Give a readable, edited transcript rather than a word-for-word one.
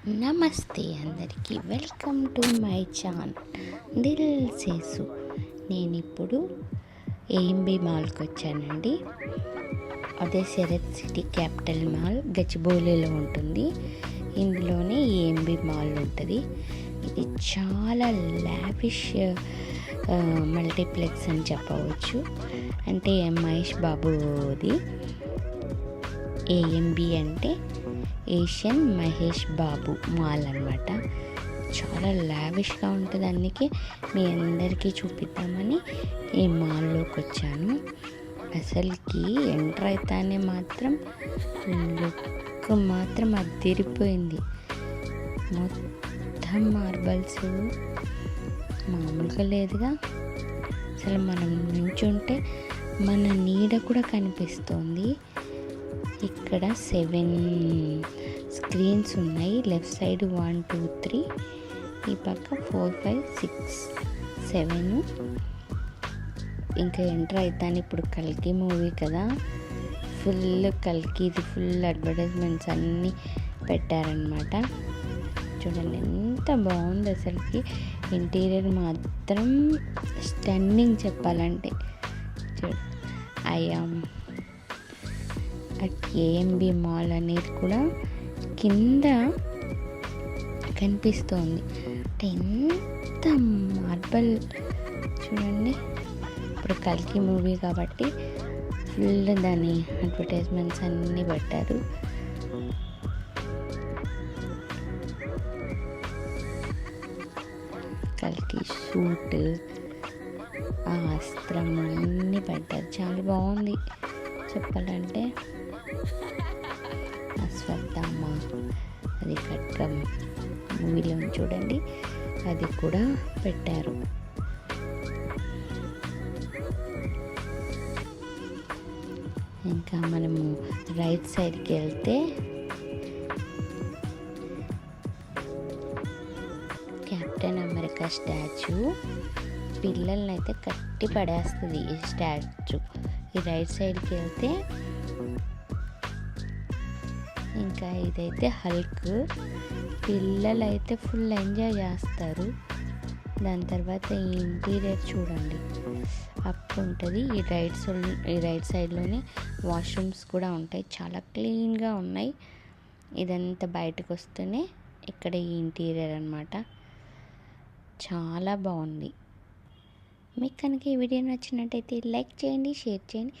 నమస్తే అందరికీ, welcome to my channel Dil Sesu. నేను ఇప్పుడు ఏఎంబి మాల్కి వచ్చానండి. అదే శరత్ సిటీ క్యాపిటల్ మాల్ గచ్చిబౌలిలో ఉంటుంది. ఇందులోనే ఏఎంబి మాల్ ఉంటుంది. ఇది చాలా లావిష్ మల్టీప్లెక్స్ అని చెప్పవచ్చు. అంటే మహేష్ బాబుది. ఏఎంబి అంటే ఏషియన్ మహేష్ బాబు మాల్ అన్నమాట. చాలా లావిష్గా ఉంటుంది. అందుకే మీ అందరికీ చూపిద్దామని ఈ మాల్లోకి వచ్చాను. అసలుకి ఎంటర్ అవుతానే మాత్రం లుక్ మాత్రం అదిరిపోయింది. మొత్తం మార్బల్స్ మామూలుగా లేదుగా. అసలు మనం నుంచుంటే మన నీడ కూడా కనిపిస్తుంది. ఇక్కడ 7 స్క్రీన్స్ ఉన్నాయి. లెఫ్ట్ సైడ్ 1 2 3, ఈ పక్క 4 5 6 7. ఇంకా ఎంటర్ అవుతాను. ఇప్పుడు కల్కి మూవీ కదా, ఫుల్ కల్కిది ఫుల్ అడ్వర్టైజ్మెంట్స్ అన్నీ పెట్టారనమాట. చూడండి ఎంత బాగుంది. అసలుకి ఇంటీరియర్ మాత్రం స్టన్నింగ్ చెప్పాలంటే. చూడు ఏఎంబి మాల్ అనేది కూడా కింద కనిపిస్తోంది. అంటే ఎంత మార్బల్ చూడండి. ఇప్పుడు కల్కి మూవీ కాబట్టి ఫుల్ దాని అడ్వర్టైజ్మెంట్స్ అన్నీ పెట్టారు. కల్కి సూట్, ఆ అస్త్రం అన్నీ పెట్టారు. చాలా బాగుంది చెప్పాలంటే. అశ్వత్థామ అది ఖడ్గం మూవీలో చూడండి, అది కూడా పెట్టారు. ఇంకా మనము రైట్ సైడ్కి వెళ్తే కెప్టెన్ అమెరికా స్టాచ్యూ. పిల్లల్ని అయితే కట్టి పడేస్తుంది ఈ స్టాచ్యూ. ఈ రైట్ సైడ్కి వెళ్తే ఇంకా ఇదైతే హల్క్. పిల్లలైతే ఫుల్ ఎంజాయ్ చేస్తారు. దాని తర్వాత ఈ ఇంటీరియర్ చూడండి అప్ ఉంటుంది. ఈ రైట్ సైడ్లోనే వాష్రూమ్స్ కూడా ఉంటాయి. చాలా క్లీన్గా ఉన్నాయి. ఇదంతా బయటకు వస్తూనే ఇక్కడ ఈ ఇంటీరియర్ అన్నమాట. చాలా బాగుంది. మీకు కనుక ఈ వీడియో నచ్చినట్టయితే లైక్ చేయండి, షేర్ చేయండి.